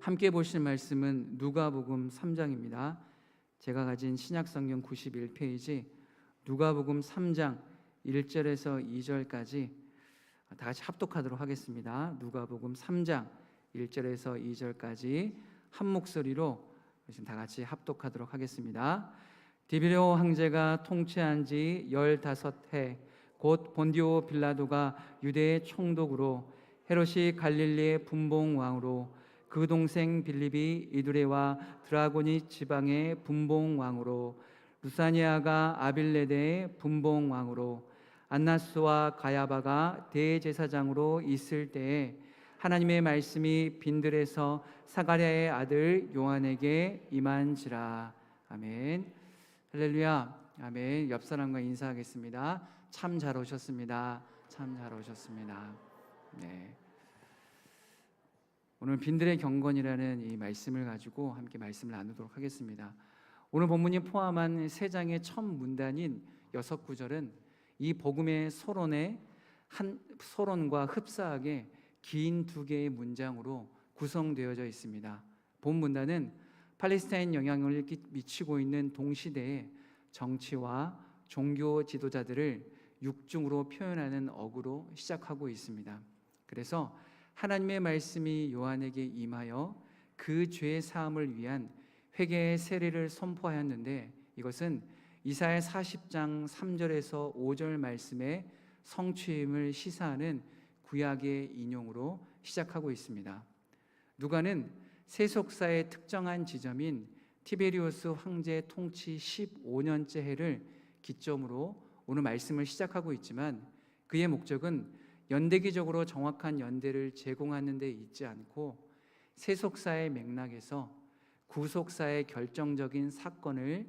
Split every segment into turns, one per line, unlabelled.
함께 보실 말씀은 누가복음 3장입니다. 제가 가진 신약성경 91페이지 누가복음 3장 1절에서 2절까지 다 같이 합독하도록 하겠습니다. 누가복음 3장 1절에서 2절까지 한 목소리로 다 같이 합독하도록 하겠습니다. 디베레오 황제가 통치한 지 15해 곧 본디오 빌라도가 유대의 총독으로 헤롯이 갈릴리의 분봉왕으로 그 동생 빌립이 이두레와 드라고니 지방의 분봉왕으로 루사니아가 아빌레데의 분봉왕으로 안나스와 가야바가 대제사장으로 있을 때에 하나님의 말씀이 빈들에서 사가랴의 아들 요한에게 임한지라. 아멘. 할렐루야. 아멘. 옆 사람과 인사하겠습니다. 참 잘 오셨습니다. 참 잘 오셨습니다. 네. 오늘 빈들의 경건이라는 이 말씀을 가지고 함께 말씀을 나누도록 하겠습니다. 오늘 본문이 포함한 세 장의 첫 문단인 6구절은 이 복음의 서론과 흡사하게 긴 두 개의 문장으로 구성되어져 있습니다. 본 문단은 팔레스타인 영향을 미치고 있는 동시대의 정치와 종교 지도자들을 육중으로 표현하는 어구로 시작하고 있습니다. 그래서 하나님의 말씀이 요한에게 임하여 그 죄 사함을 위한 회개의 세례를 선포하였는데, 이것은 이사야 40장 3절에서 5절 말씀의 성취임을 시사하는 구약의 인용으로 시작하고 있습니다. 누가는 세속사의 특정한 지점인 티베리우스 황제 통치 15년째 해를 기점으로 오늘 말씀을 시작하고 있지만, 그의 목적은 연대기적으로 정확한 연대를 제공하는 데 있지 않고 세속사의 맥락에서 구속사의 결정적인 사건을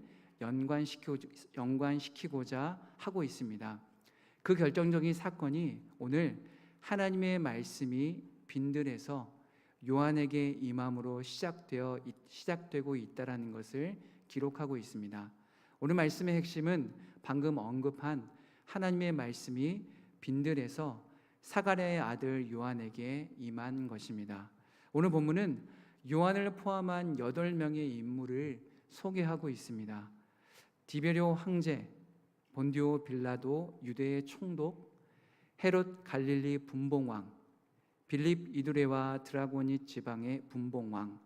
연관시키고자 하고 있습니다. 그 결정적인 사건이 오늘 하나님의 말씀이 빈들에서 요한에게 임함으로 시작되고 있다는 것을 기록하고 있습니다. 오늘 말씀의 핵심은 방금 언급한 하나님의 말씀이 빈들에서 사가랴의 아들 요한에게 임한 것입니다. 오늘 본문은 요한을 포함한 8명의 인물을 소개하고 있습니다. 디베레오 황제, 본디오 빌라도 유대의 총독, 헤롯 갈릴리 분봉왕, 빌립 이두레와 드라고니 지방의 분봉왕,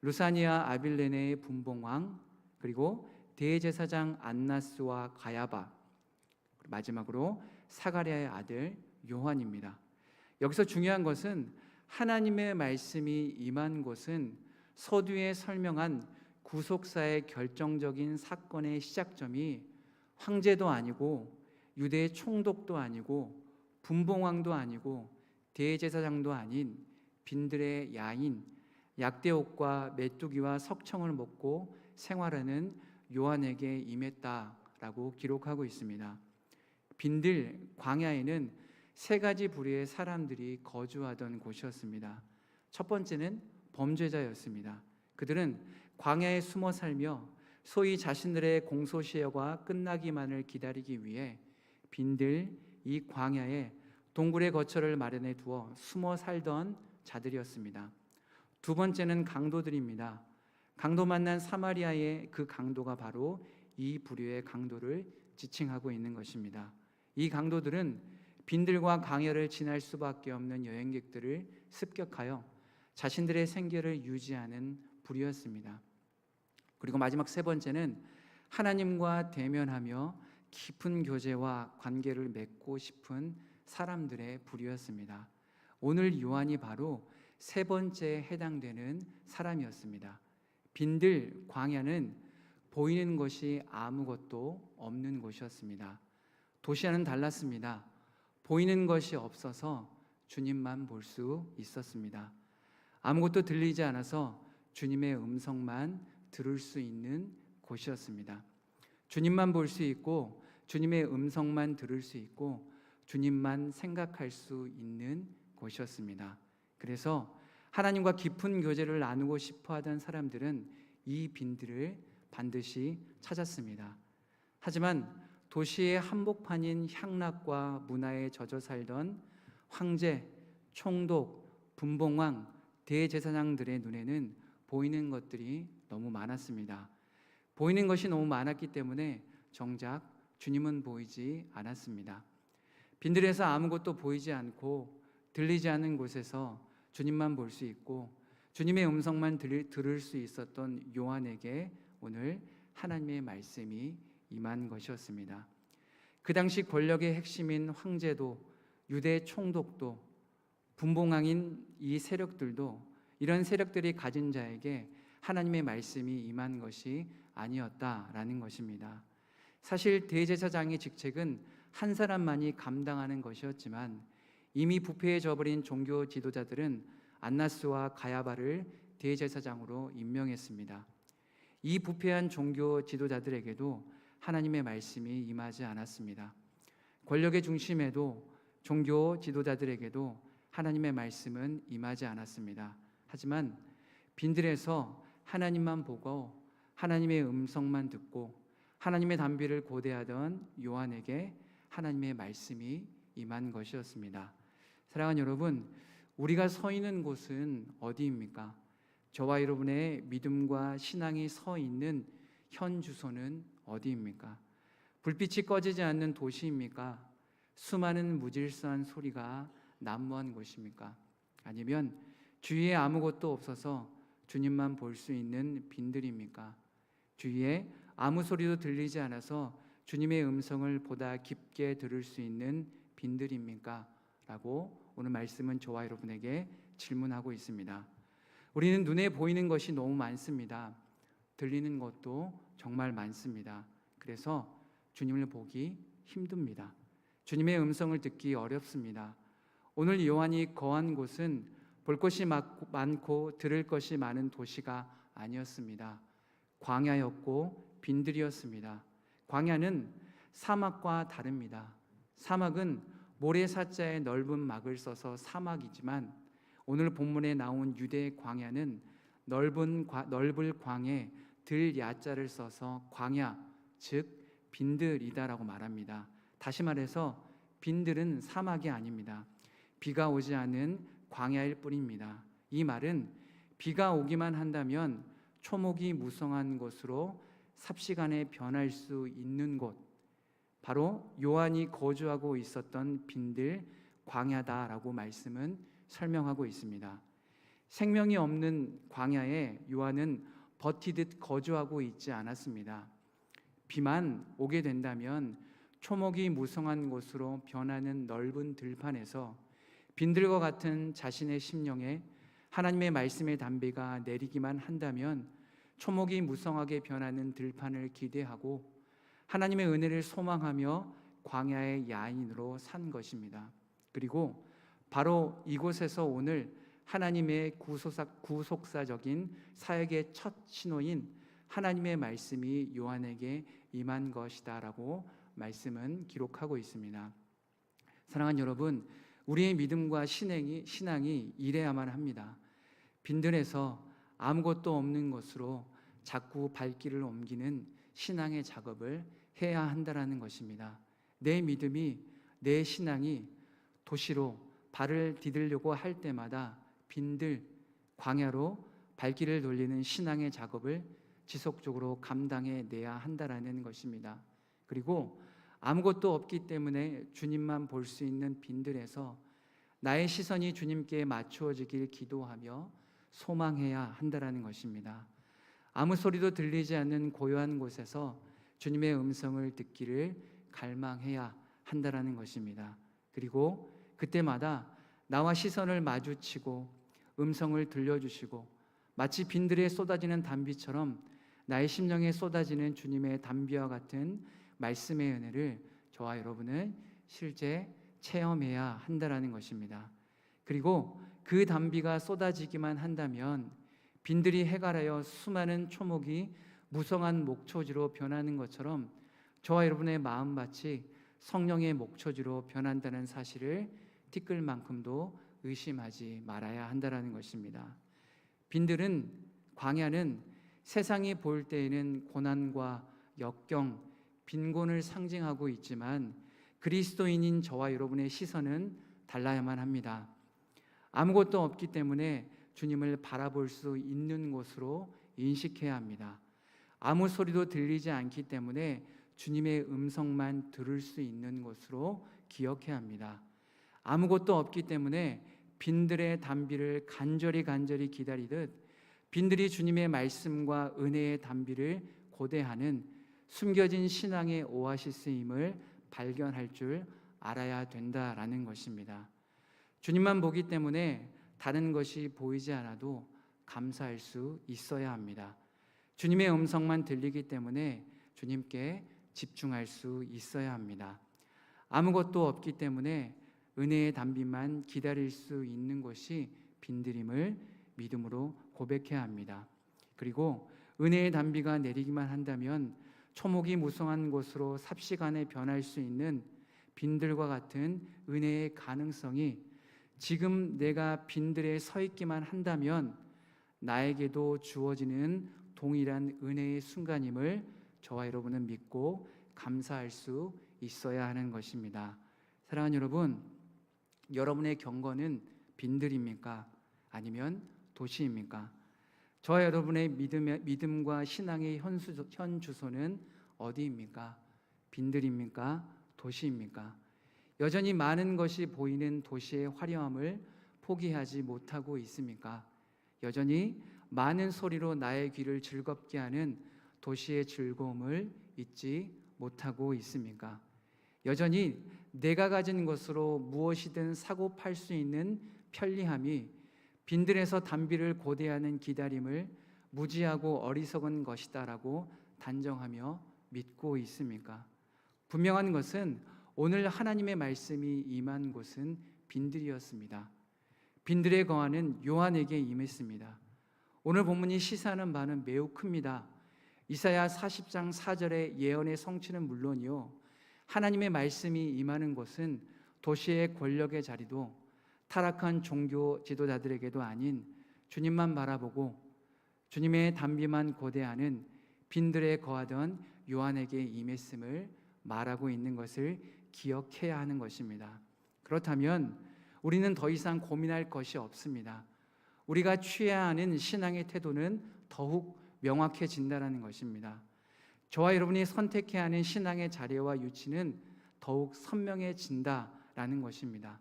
루사니아 아빌레네의 분봉왕, 그리고 대제사장 안나스와 가야바, 마지막으로 사가랴의 아들 요한입니다. 여기서 중요한 것은 하나님의 말씀이 임한 곳은 서두에 설명한 구속사의 결정적인 사건의 시작점이 황제도 아니고 유대의 총독도 아니고 분봉왕도 아니고 대제사장도 아닌 빈들의 야인, 약대옷과 메뚜기와 석청을 먹고 생활하는 요한에게 임했다라고 기록하고 있습니다. 빈들 광야에는 세 가지 부류의 사람들이 거주하던 곳이었습니다. 첫 번째는 범죄자였습니다. 그들은 광야에 숨어 살며 소위 자신들의 공소시효가 끝나기만을 기다리기 위해 빈들 이 광야에 동굴의 거처를 마련해 두어 숨어 살던 자들이었습니다. 두 번째는 강도들입니다. 강도 만난 사마리아의 그 강도가 바로 이 부류의 강도를 지칭하고 있는 것입니다. 이 강도들은 빈들과 광야를 지날 수밖에 없는 여행객들을 습격하여 자신들의 생계를 유지하는 부류였습니다. 그리고 마지막 세 번째는 하나님과 대면하며 깊은 교제와 관계를 맺고 싶은 사람들의 부류였습니다. 오늘 요한이 바로 세 번째에 해당되는 사람이었습니다. 빈들 광야는 보이는 것이 아무것도 없는 곳이었습니다. 도시와는 달랐습니다. 보이는 것이 없어서 주님만 볼 수 있었습니다. 아무것도 들리지 않아서 주님의 음성만 들을 수 있는 곳이었습니다. 주님만 볼 수 있고 주님의 음성만 들을 수 있고 주님만 생각할 수 있는 곳이었습니다. 그래서 하나님과 깊은 교제를 나누고 싶어 하던 사람들은 이 빈들을 반드시 찾았습니다. 하지만 도시의 한복판인 향락과 문화에 젖어 살던 황제, 총독, 분봉왕, 대제사장들의 눈에는 보이는 것들이 너무 많았습니다. 보이는 것이 너무 많았기 때문에 정작 주님은 보이지 않았습니다. 빈들에서 아무것도 보이지 않고 들리지 않는 곳에서 주님만 볼 수 있고 주님의 음성만 들을 수 있었던 요한에게 오늘 하나님의 말씀이 임한 것이었습니다. 그 당시 권력의 핵심인 황제도 유대 총독도 분봉왕인 이 세력들도 이런 세력들이 가진 자에게 하나님의 말씀이 임한 것이 아니었다라는 것입니다. 사실 대제사장의 직책은 한 사람만이 감당하는 것이었지만 이미 부패에 져버린 종교 지도자들은 안나스와 가야바를 대제사장으로 임명했습니다. 이 부패한 종교 지도자들에게도 하나님의 말씀이 임하지 않았습니다. 권력의 중심에도 종교 지도자들에게도 하나님의 말씀은 임하지 않았습니다. 하지만 빈들에서 하나님만 보고 하나님의 음성만 듣고 하나님의 단비를 고대하던 요한에게 하나님의 말씀이 임한 것이었습니다. 사랑하는 여러분, 우리가 서 있는 곳은 어디입니까? 저와 여러분의 믿음과 신앙이 서 있는 현 주소는 어디입니까? 불빛이 꺼지지 않는 도시입니까? 수많은 무질서한 소리가 난무한 곳입니까? 아니면 주위에 아무것도 없어서 주님만 볼 수 있는 빈들입니까? 주위에 아무 소리도 들리지 않아서 주님의 음성을 보다 깊게 들을 수 있는 빈들입니까? 라고 오늘 말씀은 저와 여러분에게 질문하고 있습니다. 우리는 눈에 보이는 것이 너무 많습니다. 들리는 것도 정말 많습니다. 그래서 주님을 보기 힘듭니다. 주님의 음성을 듣기 어렵습니다. 오늘 요한이 거한 곳은 볼 것이 많고 들을 것이 많은 도시가 아니었습니다. 광야였고 빈들이었습니다. 광야는 사막과 다릅니다. 사막은 모래사자의 넓은 막을 써서 사막이지만 오늘 본문에 나온 유대 광야는 넓을 광에 들 야자를 써서 광야, 즉 빈들이다라고 말합니다. 다시 말해서 빈들은 사막이 아닙니다. 비가 오지 않은 광야일 뿐입니다. 이 말은 비가 오기만 한다면 초목이 무성한 곳으로 삽시간에 변할 수 있는 곳, 바로 요한이 거주하고 있었던 빈들 광야다라고 말씀은 설명하고 있습니다. 생명이 없는 광야에 요한은 버티듯 거주하고 있지 않았습니다. 비만 오게 된다면 초목이 무성한 곳으로 변하는 넓은 들판에서 빈들과 같은 자신의 심령에 하나님의 말씀의 담비가 내리기만 한다면 초목이 무성하게 변하는 들판을 기대하고 하나님의 은혜를 소망하며 광야의 야인으로 산 것입니다. 그리고 바로 이곳에서 오늘 하나님의 구속사적인 사역의 첫 신호인 하나님의 말씀이 요한에게 임한 것이다라고 말씀은 기록하고 있습니다. 사랑하는 여러분, 우리의 믿음과 신앙이 이래야만 합니다. 빈들에서 아무것도 없는 곳으로 자꾸 발길을 옮기는 신앙의 작업을 해야 한다는 것입니다. 내 믿음이, 내 신앙이 도시로 발을 디디려고 할 때마다 빈들, 광야로 발길을 돌리는 신앙의 작업을 지속적으로 감당해 내야 한다는 것입니다. 그리고 아무것도 없기 때문에 주님만 볼 수 있는 빈들에서 나의 시선이 주님께 맞추어지길 기도하며 소망해야 한다는 것입니다. 아무 소리도 들리지 않는 고요한 곳에서 주님의 음성을 듣기를 갈망해야 한다는 것입니다. 그리고 그때마다 나와 시선을 마주치고 음성을 들려주시고 마치 빈들에 쏟아지는 단비처럼 나의 심령에 쏟아지는 주님의 단비와 같은 말씀의 은혜를 저와 여러분은 실제 체험해야 한다는 것입니다. 그리고 그 단비가 쏟아지기만 한다면 빈들이 해갈하여 수많은 초목이 무성한 목초지로 변하는 것처럼 저와 여러분의 마음밭이 성령의 목초지로 변한다는 사실을 티끌만큼도 의심하지 말아야 한다는 것입니다. 빈들은, 광야는 세상이 볼 때에는 고난과 역경, 빈곤을 상징하고 있지만 그리스도인인 저와 여러분의 시선은 달라야만 합니다. 아무것도 없기 때문에 주님을 바라볼 수 있는 곳으로 인식해야 합니다. 아무 소리도 들리지 않기 때문에 주님의 음성만 들을 수 있는 곳으로 기억해야 합니다. 아무것도 없기 때문에 빈들의 단비를 간절히 기다리듯 빈들이 주님의 말씀과 은혜의 단비를 고대하는 숨겨진 신앙의 오아시스임을 발견할 줄 알아야 된다라는 것입니다. 주님만 보기 때문에 다른 것이 보이지 않아도 감사할 수 있어야 합니다. 주님의 음성만 들리기 때문에 주님께 집중할 수 있어야 합니다. 아무것도 없기 때문에 은혜의 단비만 기다릴 수 있는 것이 빈들임을 믿음으로 고백해야 합니다. 그리고 은혜의 단비가 내리기만 한다면 초목이 무성한 곳으로 삽시간에 변할 수 있는 빈들과 같은 은혜의 가능성이 지금 내가 빈들에 서 있기만 한다면 나에게도 주어지는 동일한 은혜의 순간임을 저와 여러분은 믿고 감사할 수 있어야 하는 것입니다. 사랑하는 여러분, 여러분의 경건은 빈들입니까? 아니면 도시입니까? 저와 여러분의 믿음과 신앙의 현 주소는 어디입니까? 빈들입니까? 도시입니까? 여전히 많은 것이 보이는 도시의 화려함을 포기하지 못하고 있습니까? 여전히 많은 소리로 나의 귀를 즐겁게 하는 도시의 즐거움을 잊지 못하고 있습니까? 여전히 내가 가진 것으로 무엇이든 사고 팔 수 있는 편리함이 빈들에서 단비를 고대하는 기다림을 무지하고 어리석은 것이다라고 단정하며 믿고 있습니까? 분명한 것은 오늘 하나님의 말씀이 임한 곳은 빈들이었습니다. 빈들에 거하는 요한에게 임했습니다. 오늘 본문이 시사하는 바는 매우 큽니다. 이사야 40장 4절의 예언의 성취는 물론이요, 하나님의 말씀이 임하는 곳은 도시의 권력의 자리도 타락한 종교 지도자들에게도 아닌 주님만 바라보고 주님의 단비만 고대하는 빈들에 거하던 요한에게 임했음을 말하고 있는 것을 기억해야 하는 것입니다. 그렇다면 우리는 더 이상 고민할 것이 없습니다. 우리가 취해야 하는 신앙의 태도는 더욱 명확해진다는 것입니다. 저와 여러분이 선택해야 하는 신앙의 자리와 위치는 더욱 선명해진다라는 것입니다.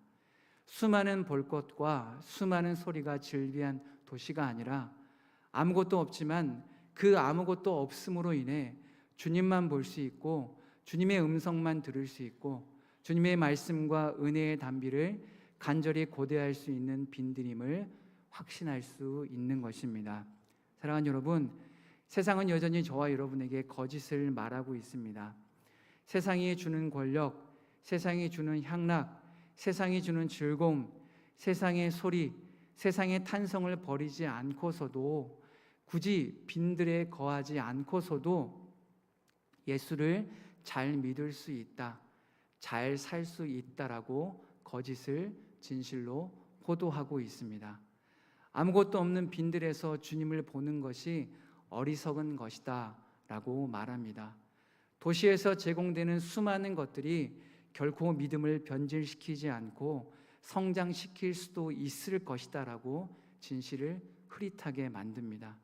수많은 볼것과 수많은 소리가 즐비한 도시가 아니라 아무것도 없지만 그 아무것도 없음으로 인해 주님만 볼 수 있고 주님의 음성만 들을 수 있고 주님의 말씀과 은혜의 단비를 간절히 고대할 수 있는 빈들임을 확신할 수 있는 것입니다. 사랑하는 여러분, 세상은 여전히 저와 여러분에게 거짓을 말하고 있습니다. 세상이 주는 권력, 세상이 주는 향락, 세상이 주는 즐거움, 세상의 소리, 세상의 탄성을 버리지 않고서도, 굳이 빈들에 거하지 않고서도 예수를 잘 믿을 수 있다, 잘 살 수 있다라고 거짓을 진실로 호도하고 있습니다. 아무것도 없는 빈들에서 주님을 보는 것이 어리석은 것이다 라고 말합니다. 도시에서 제공되는 수많은 것들이 결코 믿음을 변질시키지 않고 성장시킬 수도 있을 것이다 라고 진실을 흐릿하게 만듭니다.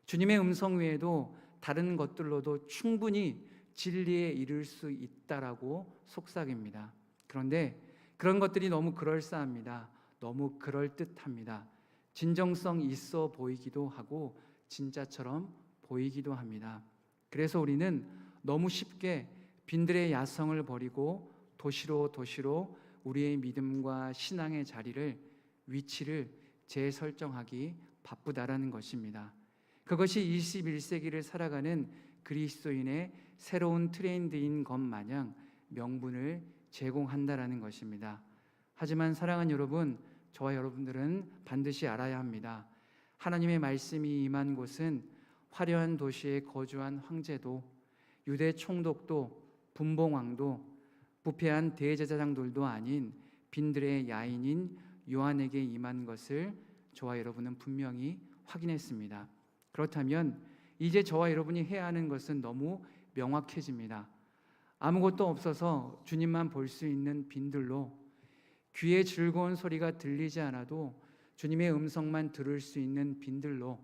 주님의 음성 외에도 다른 것들로도 충분히 진리에 이를 수 있다라고 속삭입니다. 그런데 그런 것들이 너무 그럴싸합니다. 너무 그럴듯합니다. 진정성 있어 보이기도 하고 진짜처럼 보이기도 합니다. 그래서 우리는 너무 쉽게 빈들의 야성을 버리고 도시로 우리의 믿음과 신앙의 자리를, 위치를 재설정하기 바쁘다라는 것입니다. 그것이 21세기를 살아가는 그리스도인의 새로운 트렌드인 것 마냥 명분을 제공한다라는 것입니다. 하지만 사랑하는 여러분, 저와 여러분들은 반드시 알아야 합니다. 하나님의 말씀이 임한 곳은 화려한 도시에 거주한 황제도, 유대 총독도, 분봉왕도, 부패한 대제사장들도 아닌 빈들의 야인인 요한에게 임한 것을 저와 여러분은 분명히 확인했습니다. 그렇다면 이제 저와 여러분이 해야 하는 것은 너무 명확해집니다. 아무것도 없어서 주님만 볼 수 있는 빈들로 귀에 즐거운 소리가 들리지 않아도 주님의 음성만 들을 수 있는 빈들로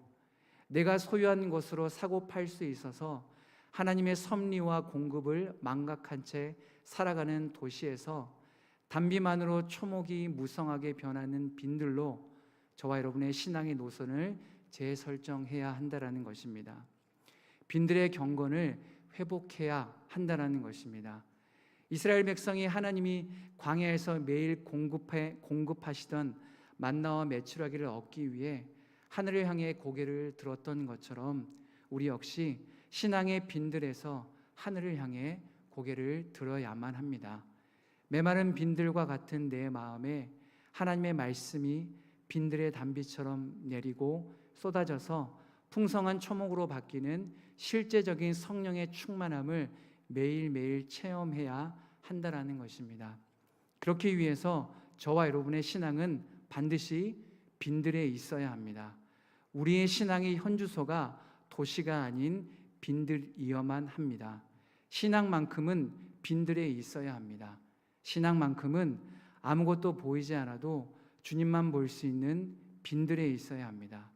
내가 소유한 것으로 사고 팔 수 있어서 하나님의 섭리와 공급을 망각한 채 살아가는 도시에서 단비만으로 초목이 무성하게 변하는 빈들로 저와 여러분의 신앙의 노선을 재설정해야 한다는 것입니다. 빈들의 경건을 회복해야 한다는 것입니다. 이스라엘 백성이 하나님이 광야에서 매일 공급하시던 만나와 메추라기를 얻기 위해 하늘을 향해 고개를 들었던 것처럼 우리 역시 신앙의 빈들에서 하늘을 향해 고개를 들어야만 합니다. 메마른 빈들과 같은 내 마음에 하나님의 말씀이 빈들의 단비처럼 내리고 쏟아져서 풍성한 초목으로 바뀌는 실제적인 성령의 충만함을 매일매일 체험해야 한다는 것입니다. 그렇기 위해서 저와 여러분의 신앙은 반드시 빈들에 있어야 합니다. 우리의 신앙의 현주소가 도시가 아닌 빈들이어야만 합니다. 신앙만큼은 빈들에 있어야 합니다. 신앙만큼은 아무것도 보이지 않아도 주님만 볼 수 있는 빈들에 있어야 합니다.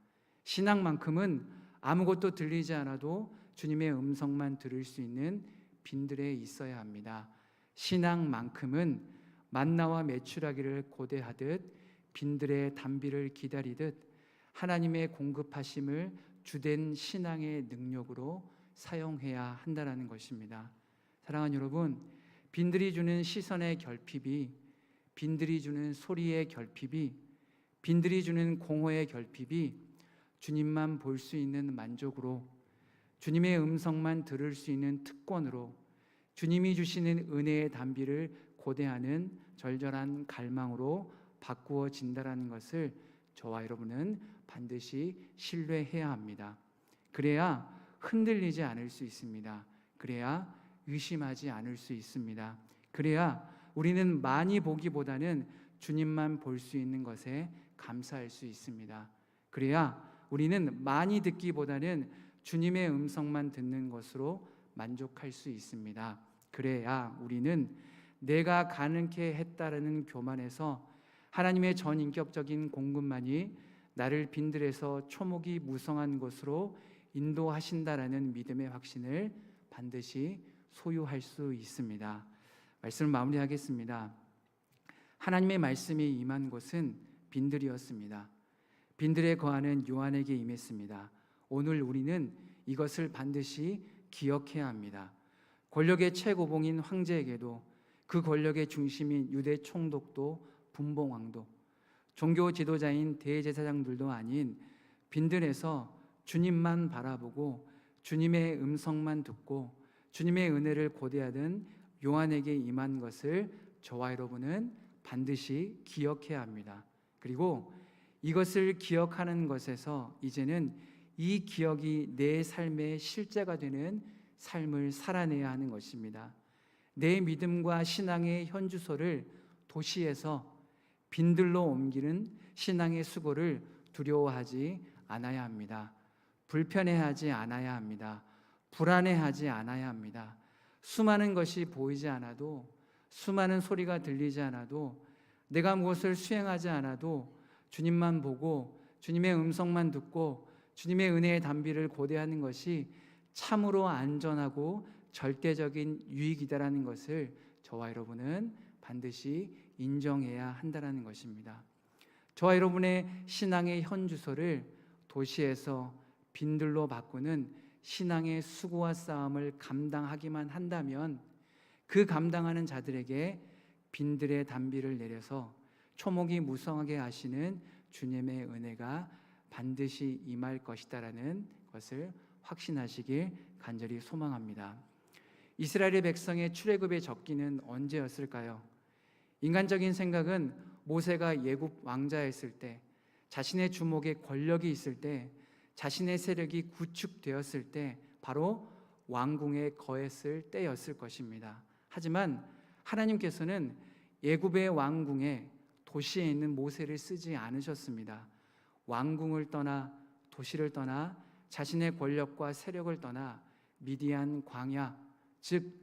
신앙만큼은 아무것도 들리지 않아도 주님의 음성만 들을 수 있는 빈들에 있어야 합니다. 신앙만큼은 만나와 메추라기를 고대하듯 빈들의 단비를 기다리듯 하나님의 공급하심을 주된 신앙의 능력으로 사용해야 한다는 것입니다. 사랑하는 여러분, 빈들이 주는 시선의 결핍이, 빈들이 주는 소리의 결핍이, 빈들이 주는 공허의 결핍이 주님만 볼 수 있는 만족으로, 주님의 음성만 들을 수 있는 특권으로, 주님이 주시는 은혜의 단비를 고대하는 절절한 갈망으로 바꾸어진다는 것을 저와 여러분은 반드시 신뢰해야 합니다. 그래야 흔들리지 않을 수 있습니다. 그래야 의심하지 않을 수 있습니다. 그래야 우리는 많이 보기보다는 주님만 볼 수 있는 것에 감사할 수 있습니다. 그래야 우리는 많이 듣기보다는 주님의 음성만 듣는 것으로 만족할 수 있습니다. 그래야 우리는 내가 가능케 했다라는 교만에서 하나님의 전인격적인 공급만이 나를 빈들에서 초목이 무성한 곳으로 인도하신다라는 믿음의 확신을 반드시 소유할 수 있습니다. 말씀을 마무리하겠습니다. 하나님의 말씀이 임한 곳은 빈들이었습니다. 빈들에 거하는 요한에게 임했습니다. 오늘 우리는 이것을 반드시 기억해야 합니다. 권력의 최고봉인 황제에게도, 그 권력의 중심인 유대 총독도 분봉왕도, 종교 지도자인 대제사장들도 아닌 빈들에서 주님만 바라보고 주님의 음성만 듣고 주님의 은혜를 고대하던 요한에게 임한 것을 저와 여러분은 반드시 기억해야 합니다. 그리고 이것을 기억하는 것에서 이제는 이 기억이 내 삶의 실제가 되는 삶을 살아내야 하는 것입니다. 내 믿음과 신앙의 현주소를 도시에서 빈들로 옮기는 신앙의 수고를 두려워하지 않아야 합니다. 불편해하지 않아야 합니다. 불안해하지 않아야 합니다. 수많은 것이 보이지 않아도, 수많은 소리가 들리지 않아도, 내가 무엇을 수행하지 않아도 주님만 보고 주님의 음성만 듣고 주님의 은혜의 단비를 고대하는 것이 참으로 안전하고 절대적인 유익이다라는 것을 저와 여러분은 반드시 인정해야 한다는 것입니다. 저와 여러분의 신앙의 현주소를 도시에서 빈들로 바꾸는 신앙의 수고와 싸움을 감당하기만 한다면 그 감당하는 자들에게 빈들의 단비를 내려서 초목이 무성하게 하시는 주님의 은혜가 반드시 임할 것이다라는 것을 확신하시길 간절히 소망합니다. 이스라엘의 백성의 출애굽의 적기는 언제였을까요? 인간적인 생각은 모세가 예굽 왕자였을 때, 자신의 주목에 권력이 있을 때, 자신의 세력이 구축되었을 때, 바로 왕궁에 거했을 때였을 것입니다. 하지만 하나님께서는 예굽의 왕궁에 도시에 있는 모세를 쓰지 않으셨습니다. 왕궁을 떠나, 도시를 떠나, 자신의 권력과 세력을 떠나 미디안 광야, 즉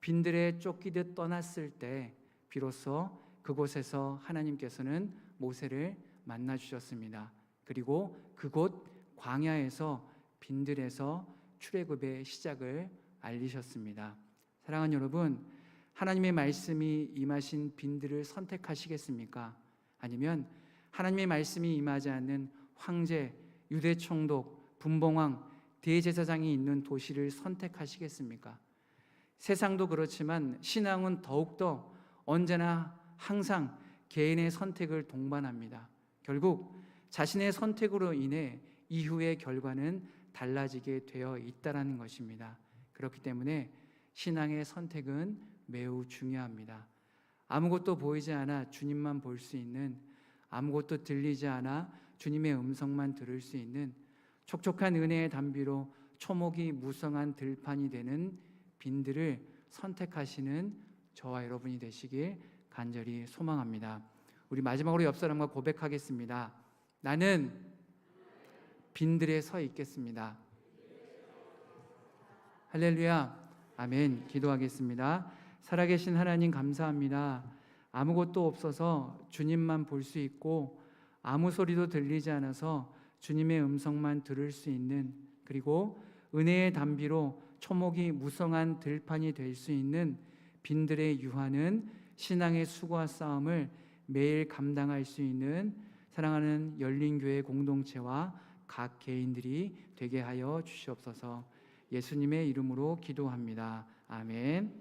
빈들에 쫓기듯 떠났을 때 비로소 그곳에서 하나님께서는 모세를 만나 주셨습니다. 그리고 그곳 광야에서 빈들에서 출애굽의 시작을 알리셨습니다. 사랑하는 여러분, 하나님의 말씀이 임하신 빈들을 선택하시겠습니까? 아니면 하나님의 말씀이 임하지 않는 황제, 유대 총독, 분봉왕, 대제사장이 있는 도시를 선택하시겠습니까? 세상도 그렇지만 신앙은 더욱더 언제나 항상 개인의 선택을 동반합니다. 결국 자신의 선택으로 인해 이후의 결과는 달라지게 되어 있다는 것입니다. 그렇기 때문에 신앙의 선택은 매우 중요합니다. 아무것도 보이지 않아 주님만 볼 수 있는, 아무것도 들리지 않아 주님의 음성만 들을 수 있는, 촉촉한 은혜의 담비로 초목이 무성한 들판이 되는 빈들을 선택하시는 저와 여러분이 되시길 간절히 소망합니다. 우리 마지막으로 옆 사람과 고백하겠습니다. 나는 빈들에 서 있겠습니다. 할렐루야, 아멘. 기도하겠습니다. 살아계신 하나님 감사합니다. 아무것도 없어서 주님만 볼 수 있고 아무 소리도 들리지 않아서 주님의 음성만 들을 수 있는, 그리고 은혜의 담비로 초목이 무성한 들판이 될 수 있는 빈들의 유하는 신앙의 수고와 싸움을 매일 감당할 수 있는 사랑하는 열린교회 공동체와 각 개인들이 되게 하여 주시옵소서. 예수님의 이름으로 기도합니다. 아멘.